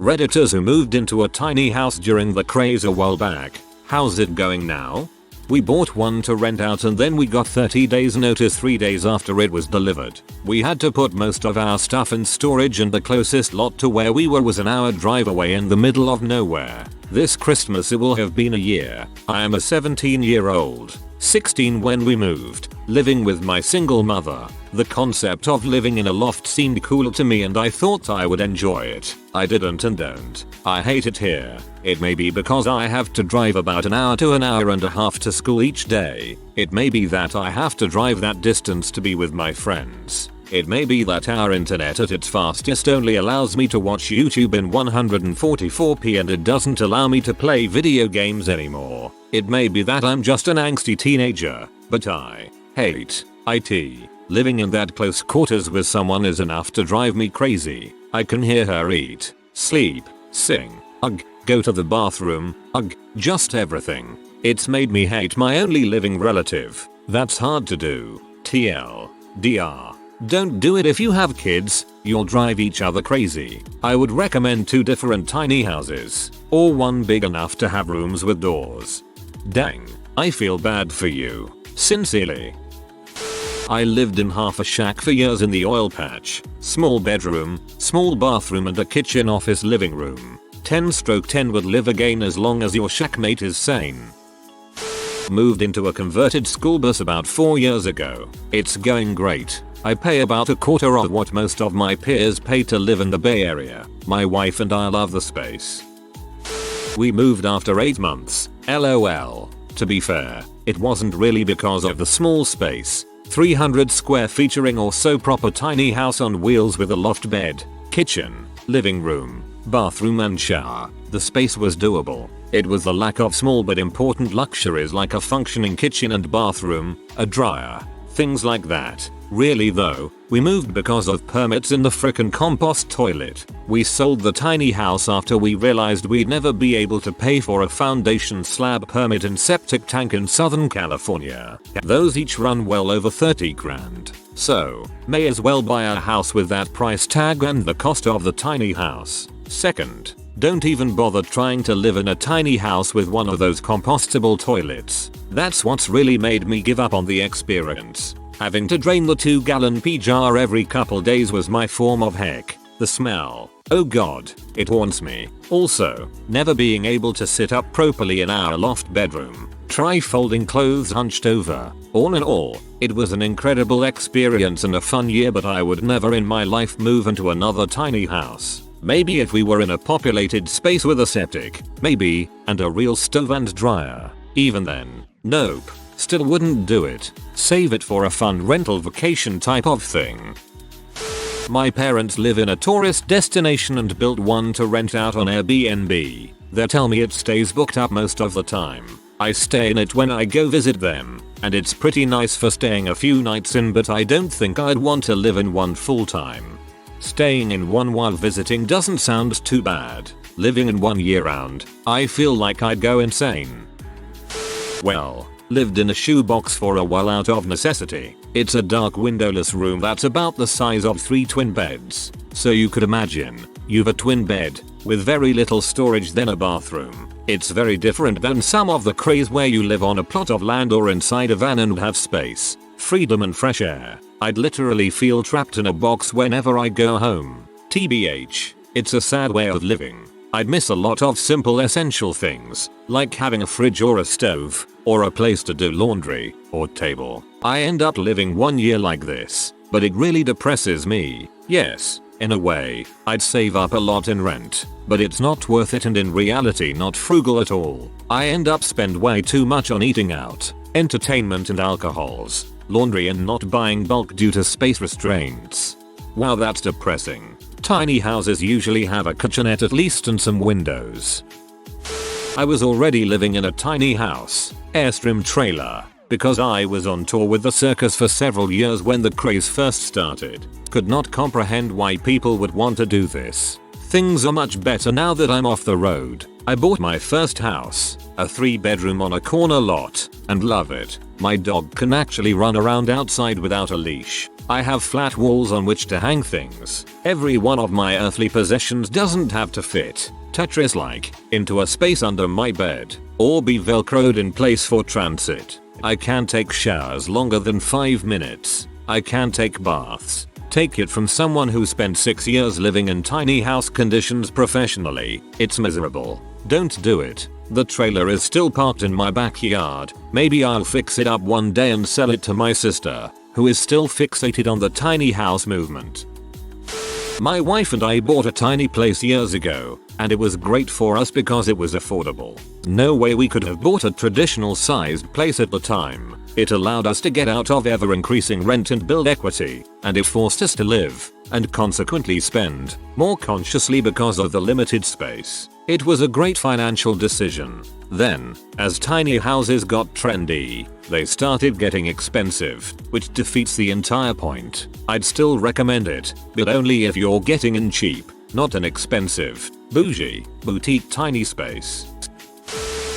Redditors who moved into a tiny house during the craze a while back. How's it going now? We bought one to rent out and then we got 30 days notice 3 days after it was delivered. We had to put most of our stuff in storage and the closest lot to where we were was an hour drive away in the middle of nowhere. This Christmas it will have been a year. I am a 17-year-old. 16 when we moved, living with my single mother. The concept of living in a loft seemed cool to me and I thought I would enjoy it. I didn't and don't. I hate it here. It may be because I have to drive about an hour to an hour and a half to school each day. It may be that I have to drive that distance to be with my friends. It may be that our internet at its fastest only allows me to watch YouTube in 144p and it doesn't allow me to play video games anymore. It may be that I'm just an angsty teenager, but I hate IT. Living in that close quarters with someone is enough to drive me crazy. I can hear her eat, sleep, sing, go to the bathroom, just everything. It's made me hate my only living relative. That's hard to do. TLDR. Don't do it if you have kids, you'll drive each other crazy. I would recommend 2 different tiny houses, or one big enough to have rooms with doors. Dang, I feel bad for you. Sincerely. I lived in half a shack for years in the oil patch. Small bedroom, small bathroom and a kitchen office living room. 10/10 would live again as long as your shackmate is sane. Moved into a converted school bus about 4 years ago. It's going great. I pay about a quarter of what most of my peers pay to live in the Bay Area. My wife and I love the space. We moved after 8 months, LOL. To be fair, it wasn't really because of the small space. 300 square featuring or so proper tiny house on wheels with a loft bed, kitchen, living room, bathroom and shower. The space was doable. It was the lack of small but important luxuries like a functioning kitchen and bathroom, a dryer, things like that. Really though, we moved because of permits in the frickin' compost toilet. We sold the tiny house after we realized we'd never be able to pay for a foundation slab permit and septic tank in Southern California. Those each run well over 30 grand. So, may as well buy a house with that price tag and the cost of the tiny house. Second, don't even bother trying to live in a tiny house with one of those compostable toilets. That's what's really made me give up on the experience. Having to drain the 2-gallon pee jar every couple days was my form of heck. The smell. Oh god, it haunts me. Also, never being able to sit up properly in our loft bedroom. Try folding clothes hunched over. All in all, it was an incredible experience and a fun year, but I would never in my life move into another tiny house. Maybe if we were in a populated space with a septic, maybe, and a real stove and dryer. Even then, nope. Still wouldn't do it. Save it for a fun rental vacation type of thing. My parents live in a tourist destination and built one to rent out on Airbnb. They tell me it stays booked up most of the time. I stay in it when I go visit them, and it's pretty nice for staying a few nights in, but I don't think I'd want to live in one full time. Staying in one while visiting doesn't sound too bad. Living in one year round, I feel like I'd go insane. Well, lived in a shoebox for a while out of necessity. It's a dark windowless room that's about the size of 3 twin beds. So you could imagine, you've a twin bed, with very little storage then a bathroom. It's very different than some of the craze where you live on a plot of land or inside a van and have space, freedom and fresh air. I'd literally feel trapped in a box whenever I go home. TBH, it's a sad way of living. I'd miss a lot of simple essential things, like having a fridge or a stove, or a place to do laundry, or table. I end up living 1 year like this, but it really depresses me. Yes, in a way, I'd save up a lot in rent, but it's not worth it and in reality not frugal at all. I end up spend way too much on eating out, entertainment and alcohols, laundry and not buying bulk due to space restraints. Wow, that's depressing. Tiny houses usually have a kitchenette at least and some windows. I was already living in a tiny house, Airstream trailer, because I was on tour with the circus for several years when the craze first started. Could not comprehend why people would want to do this. Things are much better now that I'm off the road. I bought my first house, a 3-bedroom on a corner lot, and love it. My dog can actually run around outside without a leash. I have flat walls on which to hang things. Every one of my earthly possessions doesn't have to fit, Tetris-like, into a space under my bed, or be velcroed in place for transit. I can't take showers longer than 5 minutes. I can't take baths. Take it from someone who spent 6 years living in tiny house conditions professionally. It's miserable. Don't do it. The trailer is still parked in my backyard. Maybe I'll fix it up one day and sell it to my sister, who is still fixated on the tiny house movement. My wife and I bought a tiny place years ago, and it was great for us because it was affordable. No way we could have bought a traditional sized place at the time. It allowed us to get out of ever increasing rent and build equity, and it forced us to live, and consequently spend, more consciously because of the limited space. It was a great financial decision. Then, as tiny houses got trendy, they started getting expensive, which defeats the entire point. I'd still recommend it, but only if you're getting in cheap, not an expensive, bougie, boutique tiny space.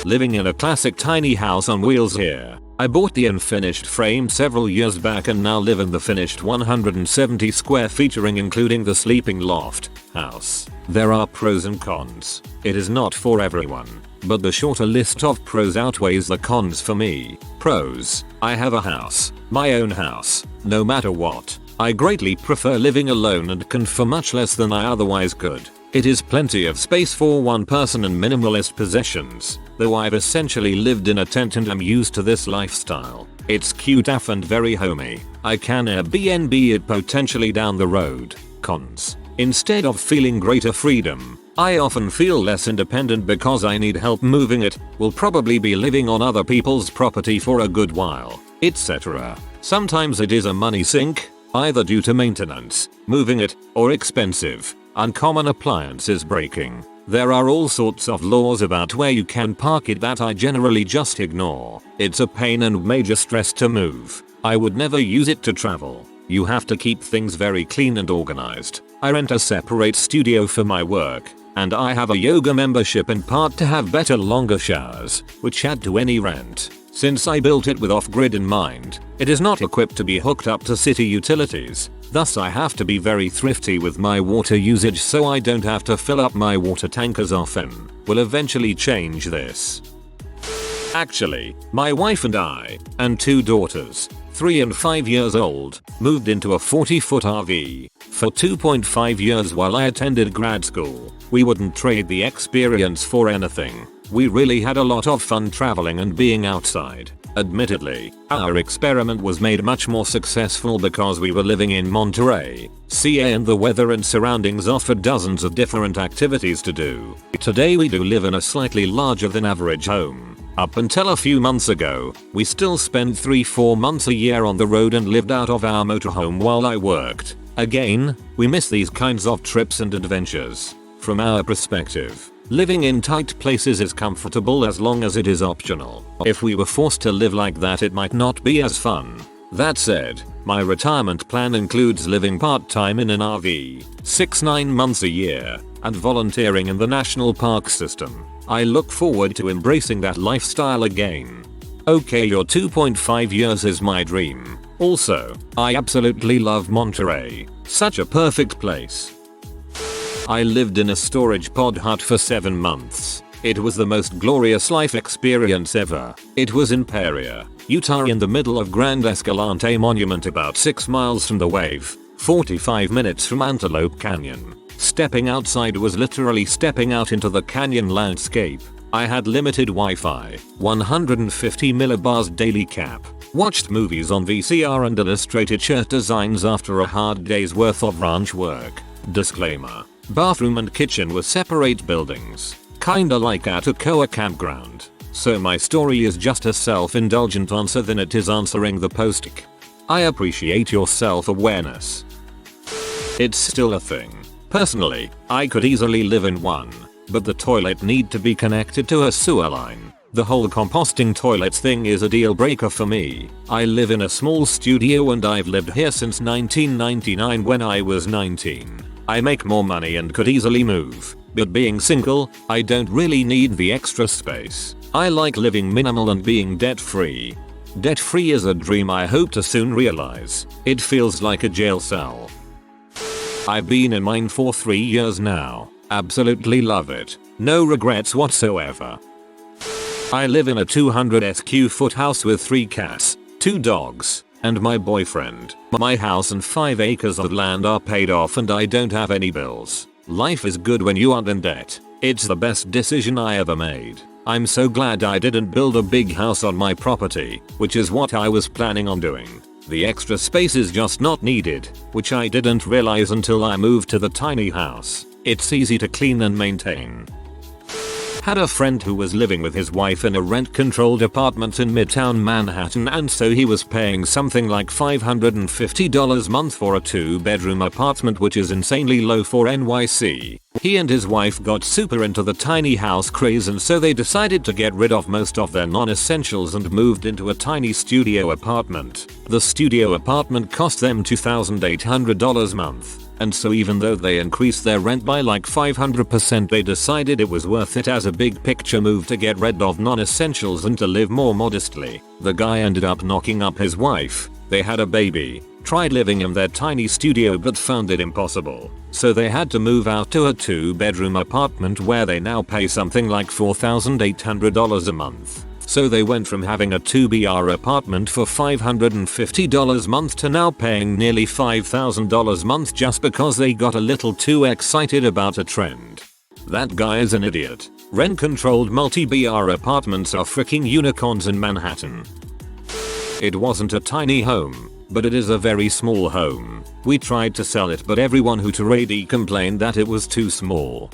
Living in a classic tiny house on wheels here. I bought the unfinished frame several years back and now live in the finished 170 square featuring including the sleeping loft house. There are pros and cons. It is not for everyone, but the shorter list of pros outweighs the cons for me. Pros: I have a house, my own house, no matter what. I greatly prefer living alone and can for much less than I otherwise could. It is plenty of space for one person and minimalist possessions, though I've essentially lived in a tent and am used to this lifestyle. It's cute AF and very homey. I can Airbnb it potentially down the road. Cons: instead of feeling greater freedom, I often feel less independent because I need help moving it, will probably be living on other people's property for a good while, etc. Sometimes it is a money sink, either due to maintenance, moving it, or expensive, uncommon appliances breaking. There are all sorts of laws about where you can park it that I generally just ignore. It's a pain and major stress to move. I would never use it to travel. You have to keep things very clean and organized. I rent a separate studio for my work, and I have a yoga membership in part to have better longer showers, which add to any rent. Since I built it with off-grid in mind, it is not equipped to be hooked up to city utilities. Thus I have to be very thrifty with my water usage so I don't have to fill up my water tank as often. Will eventually change this. Actually, my wife and I, and 2 daughters, 3 and 5 years old, moved into a 40-foot RV for 2.5 years while I attended grad school. We wouldn't trade the experience for anything. We really had a lot of fun traveling and being outside. Admittedly, our experiment was made much more successful because we were living in Monterey, CA, and the weather and surroundings offered dozens of different activities to do. Today we do live in a slightly larger than average home. Up until a few months ago, we still spent 3-4 months a year on the road and lived out of our motorhome while I worked. Again, we miss these kinds of trips and adventures. From our perspective, living in tight places is comfortable as long as it is optional. If we were forced to live like that, it might not be as fun. That said, my retirement plan includes living part-time in an RV, 6-9 months a year, and volunteering in the national park system. I look forward to embracing that lifestyle again. Okay, your 2.5 years is my dream. Also, I absolutely love Monterey. Such a perfect place. I lived in a storage pod hut for 7 months. It was the most glorious life experience ever. It was in Peoria, Utah, in the middle of Grand Escalante Monument, about 6 miles from the wave, 45 minutes from Antelope Canyon. Stepping outside was literally stepping out into the canyon landscape. I had limited Wi-Fi, 150 millibars daily cap, watched movies on VCR and illustrated shirt designs after a hard day's worth of ranch work. Disclaimer: bathroom and kitchen were separate buildings, kinda like at a Toccoa campground. So my story is just a self-indulgent answer than it is answering the post. I appreciate your self-awareness. It's still a thing. Personally, I could easily live in one, but the toilet need to be connected to a sewer line. The whole composting toilets thing is a deal breaker for me. I live in a small studio and I've lived here since 1999 when I was 19. I make more money and could easily move, but being single, I don't really need the extra space. I like living minimal and being debt free. Debt free is a dream I hope to soon realize. It feels like a jail cell. I've been in mine for 3 years now. Absolutely love it. No regrets whatsoever. I live in a 200 sq ft house with 3 cats, 2 dogs, and my boyfriend. My house and 5 acres of land are paid off and I don't have any bills. Life is good when you aren't in debt. It's the best decision I ever made. I'm so glad I didn't build a big house on my property, which is what I was planning on doing. The extra space is just not needed, which I didn't realize until I moved to the tiny house. It's easy to clean and maintain. Had a friend who was living with his wife in a rent-controlled apartment in Midtown Manhattan, and so he was paying something like $550 a month for a 2-bedroom apartment, which is insanely low for NYC. He and his wife got super into the tiny house craze, and so they decided to get rid of most of their non-essentials and moved into a tiny studio apartment. The studio apartment cost them $2,800 a month. And so even though they increased their rent by like 500%, they decided it was worth it as a big picture move to get rid of non-essentials and to live more modestly. The guy ended up knocking up his wife. They had a baby, tried living in their tiny studio but found it impossible. So they had to move out to a 2-bedroom apartment where they now pay something like $4,800 a month. So they went from having a 2BR apartment for $550 a month to now paying nearly $5,000 a month just because they got a little too excited about a trend. That guy is an idiot. Rent-controlled multi-BR apartments are freaking unicorns in Manhattan. It wasn't a tiny home, but it is a very small home. We tried to sell it, but everyone who traded complained that it was too small.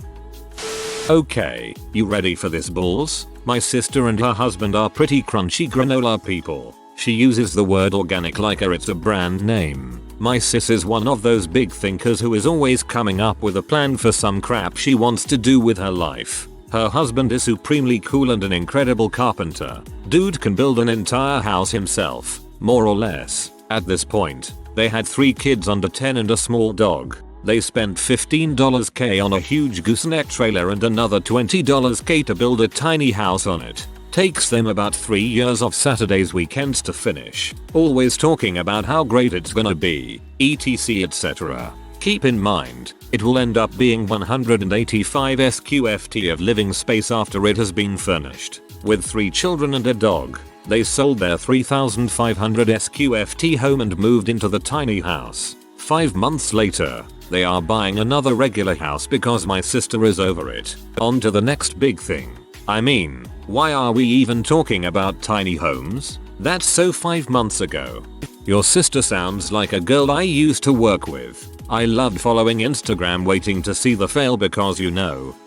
Okay, you ready for this, balls? My sister and her husband are pretty crunchy granola people. She uses the word organic like it's a brand name. My sis is one of those big thinkers who is always coming up with a plan for some crap she wants to do with her life. Her husband is supremely cool and an incredible carpenter. Dude can build an entire house himself, more or less. At this point, they had 3 kids under 10 and a small dog. They spent $15K on a huge gooseneck trailer and another $20K to build a tiny house on it. Takes them about 3 years of Saturdays weekends to finish. Always talking about how great it's gonna be, etc etc. Keep in mind, it will end up being 185 sqft of living space after it has been furnished. With 3 children and a dog, they sold their 3,500 sqft home and moved into the tiny house. 5 months later, they are buying another regular house because my sister is over it. On to the next big thing. I mean, why are we even talking about tiny homes? That's so 5 months ago. Your sister sounds like a girl I used to work with. I loved following Instagram waiting to see the fail because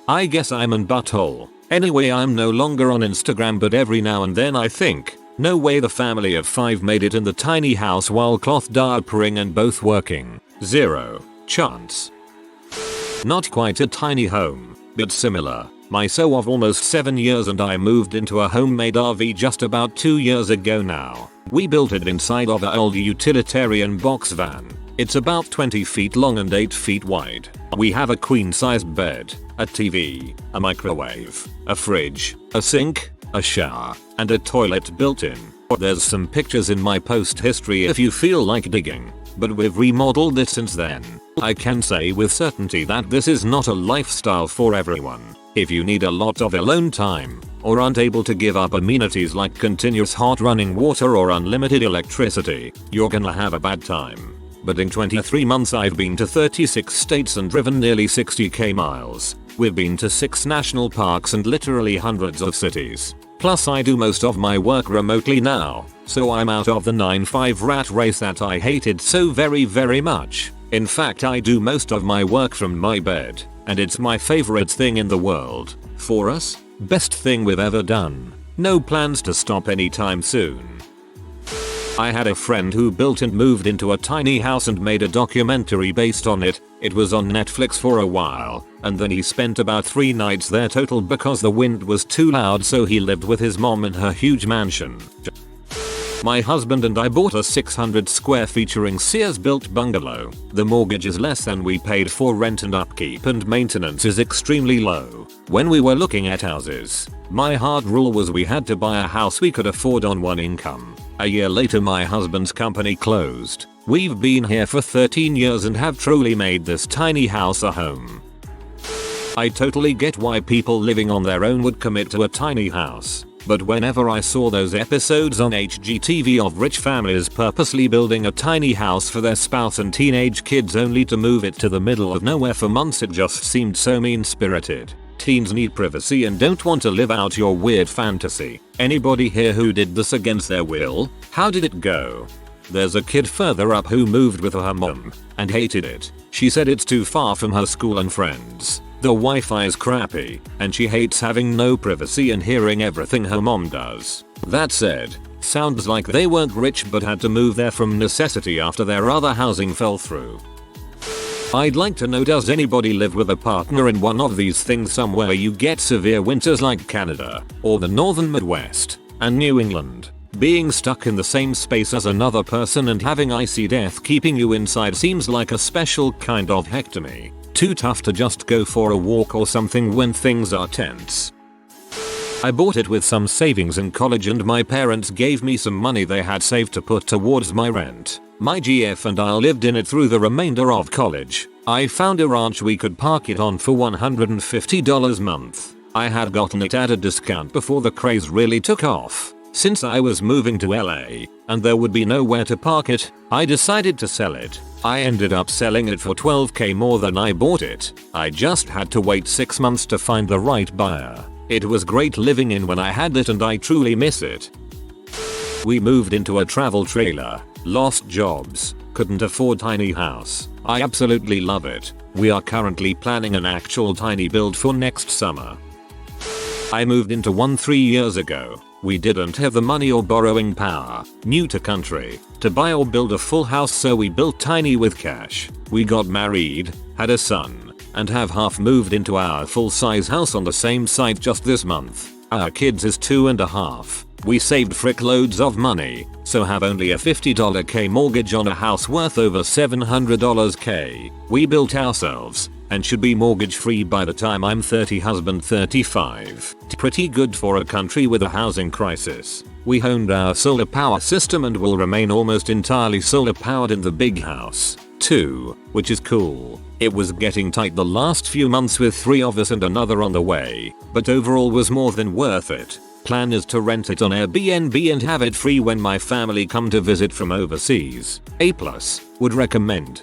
I guess I'm an butthole. Anyway, I'm no longer on Instagram, but every now and then I think, no way the family of 5 made it in the tiny house while cloth diapering and both working. 0 chance. Not quite a tiny home, but similar. My so of almost 7 years and I moved into a homemade RV just about 2 years ago now. We built it inside of an old utilitarian box van. It's about 20 feet long and 8 feet wide. We have a queen-sized bed, a TV, a microwave, a fridge, a sink, a shower, and a toilet built in. There's some pictures in my post history if you feel like digging, but we've remodeled it since then. I can say with certainty that this is not a lifestyle for everyone. If you need a lot of alone time, or aren't able to give up amenities like continuous hot running water or unlimited electricity, you're gonna have a bad time. But in 23 months I've been to 36 states and driven nearly 60k miles. We've been to 6 national parks and literally hundreds of cities. Plus I do most of my work remotely now, so I'm out of the 9-5 rat race that I hated so very much. In fact, I do most of my work from my bed, and it's my favorite thing in the world. For us, best thing we've ever done. No plans to stop anytime soon. I had a friend who built and moved into a tiny house and made a documentary based on it. It was on Netflix for a while, and then he spent about 3 nights there total because the wind was too loud, so he lived with his mom in her huge mansion. My husband and I bought a 600 square featuring Sears built bungalow. The mortgage is less than we paid for rent and upkeep and maintenance is extremely low. When we were looking at houses, My hard rule was we had to buy a house we could afford on one income. A year later my husband's company closed. We've been here for 13 years and have truly made this tiny house a home. I totally get why people living on their own would commit to a tiny house. But whenever I saw those episodes on HGTV of rich families purposely building a tiny house for their spouse and teenage kids only to move it to the middle of nowhere for months, it just seemed so mean-spirited. Teens need privacy and don't want to live out your weird fantasy. Anybody here who did this against their will? How did it go? There's a kid further up who moved with her mom and hated it. She said it's too far from her school and friends. The Wi-Fi is crappy, and she hates having no privacy and hearing everything her mom does. That said, sounds like they weren't rich but had to move there from necessity after their other housing fell through. I'd like to know, does anybody live with a partner in one of these things somewhere you get severe winters like Canada, or the northern Midwest, and New England? Being stuck in the same space as another person and having icy death keeping you inside seems like a special kind of hectomy. Too tough to just go for a walk or something when things are tense. I bought it with some savings in college and my parents gave me some money they had saved to put towards my rent. My GF and I lived in it through the remainder of college. I found a ranch we could park it on for $150 a month. I had gotten it at a discount before the craze really took off. Since I was moving to LA and there would be nowhere to park it, I decided to sell it. I ended up selling it for $12,000 more than I bought it. I just had to wait 6 months to find the right buyer. It was great living in when I had it and I truly miss it. We moved into a travel trailer, lost jobs, couldn't afford tiny house. I absolutely love it. We are currently planning an actual tiny build for next summer. I moved into one 3 years ago. We didn't have the money or borrowing power, new to country, to buy or build a full house, so we built tiny with cash. We got married, had a son, and have half moved into our full-size house on the same site just this month. Our kids is 2.5. We saved frick loads of money, so have only a $50,000 mortgage on a house worth over $700,000. We built ourselves, and should be mortgage free by the time I'm 30, husband 35. Pretty good for a country with a housing crisis. We honed our solar power system and will remain almost entirely solar powered in the big house, too, which is cool. It was getting tight the last few months with 3 of us and another on the way, but overall was more than worth it. Plan is to rent it on Airbnb and have it free when my family come to visit from overseas. A+, would recommend.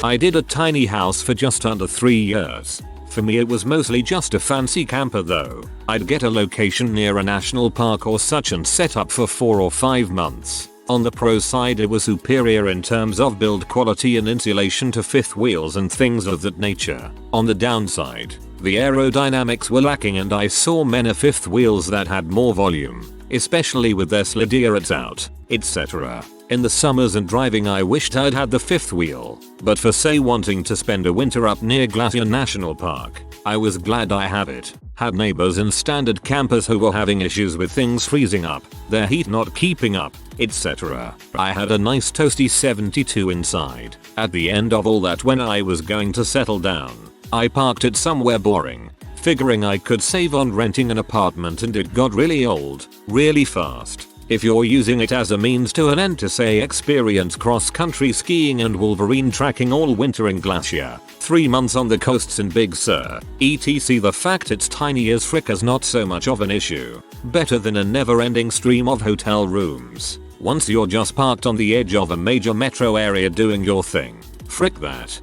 I did a tiny house for just under 3 years. For me it was mostly just a fancy camper though. I'd get a location near a national park or such and set up for 4 or 5 months. On the pro side it was superior in terms of build quality and insulation to fifth wheels and things of that nature. On the downside, the aerodynamics were lacking and I saw many fifth wheels that had more volume, especially with their slidierets out, etc. In the summers and driving I wished I'd had the fifth wheel, but for say wanting to spend a winter up near Glacier National Park, I was glad I had it. Had neighbors and standard campers who were having issues with things freezing up, their heat not keeping up, etc. I had a nice toasty 72 inside. At the end of all that, when I was going to settle down, I parked it somewhere boring, figuring I could save on renting an apartment, and it got really old, really fast. If you're using it as a means to an end to say experience cross-country skiing and Wolverine tracking all winter in Glacier, 3 months on the coasts in Big Sur, etc., the fact it's tiny as frick is not so much of an issue. Better than a never-ending stream of hotel rooms. Once you're just parked on the edge of a major metro area doing your thing. Frick that.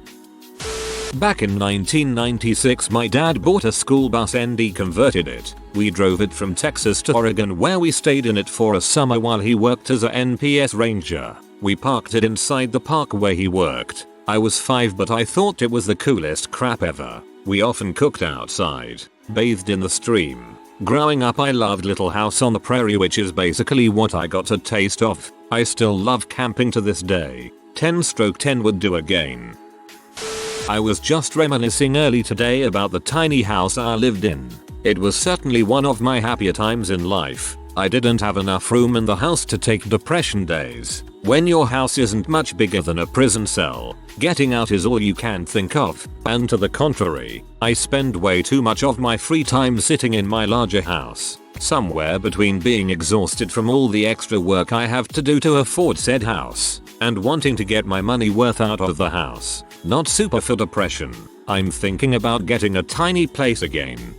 Back in 1996 my dad bought a school bus and deconverted it. We drove it from Texas to Oregon where we stayed in it for a summer while he worked as a NPS ranger. We parked it inside the park where he worked. I was 5 but I thought it was the coolest crap ever. We often cooked outside, bathed in the stream. Growing up I loved Little House on the Prairie, which is basically what I got a taste of. I still love camping to this day. 10/10 would do again. I was just reminiscing early today about the tiny house I lived in. It was certainly one of my happier times in life. I didn't have enough room in the house to take depression days. When your house isn't much bigger than a prison cell, Getting out is all you can think of, and to the contrary, I spend way too much of my free time sitting in my larger house, somewhere between being exhausted from all the extra work I have to do to afford said house, and wanting to get my money worth out of the house. Not super for depression. I'm thinking about getting a tiny place again.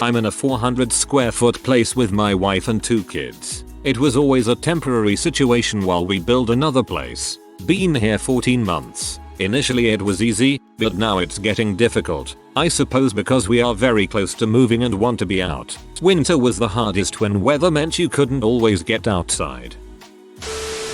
I'm in a 400 square foot place with my wife and 2 kids. It was always a temporary situation while we build another place. Been here 14 months. Initially it was easy, but now it's getting difficult. I suppose because we are very close to moving and want to be out. Winter was the hardest when weather meant you couldn't always get outside.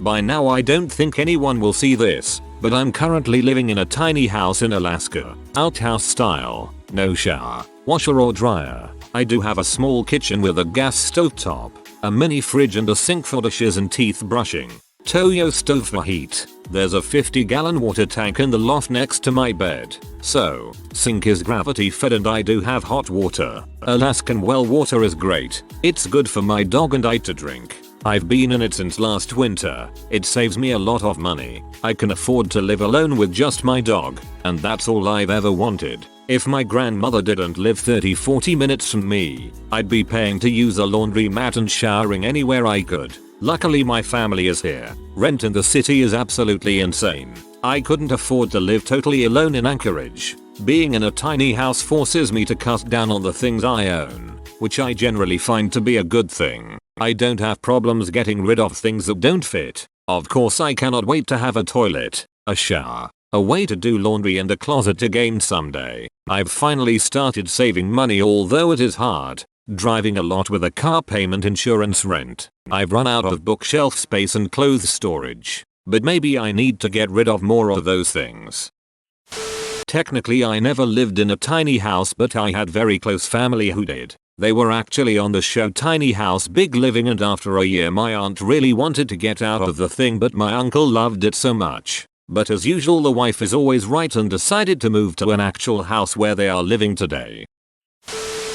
By now I don't think anyone will see this, but I'm currently living in a tiny house in Alaska. Outhouse style. No shower, washer or dryer. I do have a small kitchen with a gas stovetop, a mini fridge and a sink for dishes and teeth brushing. Toyo stove for heat. There's a 50-gallon water tank in the loft next to my bed. So, sink is gravity fed and I do have hot water. Alaskan well water is great. It's good for my dog and I to drink. I've been in it since last winter. It saves me a lot of money. I can afford to live alone with just my dog, and that's all I've ever wanted. If my grandmother didn't live 30-40 minutes from me, I'd be paying to use a laundromat and showering anywhere I could. Luckily my family is here. Rent in the city is absolutely insane. I couldn't afford to live totally alone in Anchorage. Being in a tiny house forces me to cut down on the things I own, which I generally find to be a good thing. I don't have problems getting rid of things that don't fit. Of course I cannot wait to have a toilet, a shower, a way to do laundry and a closet again someday. I've finally started saving money, although it is hard. Driving a lot with a car payment, insurance, rent. I've run out of bookshelf space and clothes storage. But maybe I need to get rid of more of those things. Technically I never lived in a tiny house, but I had very close family who did. They were actually on the show Tiny House Big Living, and after a year my aunt really wanted to get out of the thing, but my uncle loved it so much. But as usual the wife is always right and decided to move to an actual house where they are living today.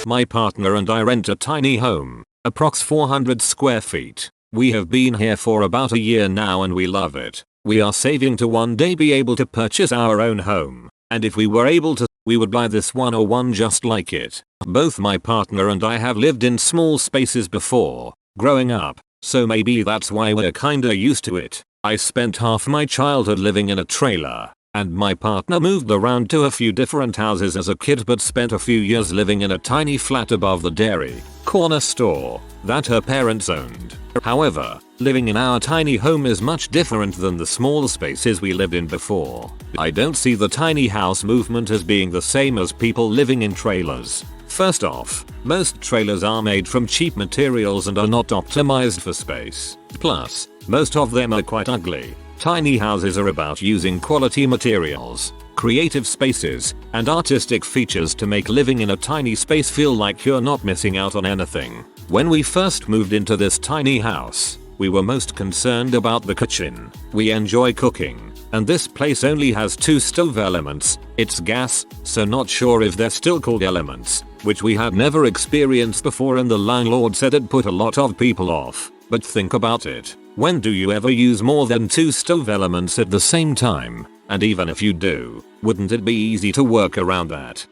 My partner and I rent a tiny home, approx 400 square feet. We have been here for about a year now and we love it. We are saving to one day be able to purchase our own home, and if we were able to, we would buy this one or one just like it. Both my partner and I have lived in small spaces before, growing up, so maybe that's why we're kinda used to it. I spent half my childhood living in a trailer, and my partner moved around to a few different houses as a kid but spent a few years living in a tiny flat above the dairy corner store that her parents owned. However, living in our tiny home is much different than the small spaces we lived in before. I don't see the tiny house movement as being the same as people living in trailers. First off, most trailers are made from cheap materials and are not optimized for space. Plus, most of them are quite ugly. Tiny houses are about using quality materials, creative spaces, and artistic features to make living in a tiny space feel like you're not missing out on anything. When we first moved into this tiny house, we were most concerned about the kitchen. We enjoy cooking, and this place only has 2 stove elements. It's gas, so not sure if they're still called elements, which we had never experienced before, and the landlord said it put a lot of people off. But think about it. When do you ever use more than 2 stove elements at the same time? And even if you do, wouldn't it be easy to work around that?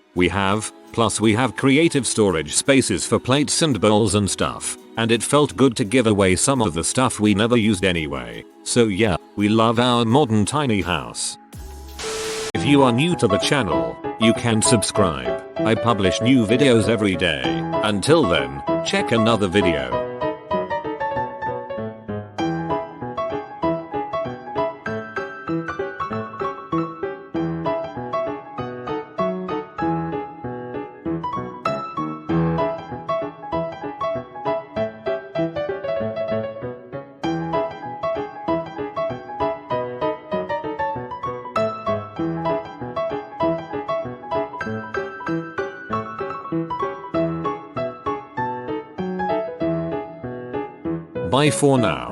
Plus we have creative storage spaces for plates and bowls and stuff, and it felt good to give away some of the stuff we never used anyway. So yeah, we love our modern tiny house. If you are new to the channel, you can subscribe. I publish new videos every day. Until then, check another video. Bye for now.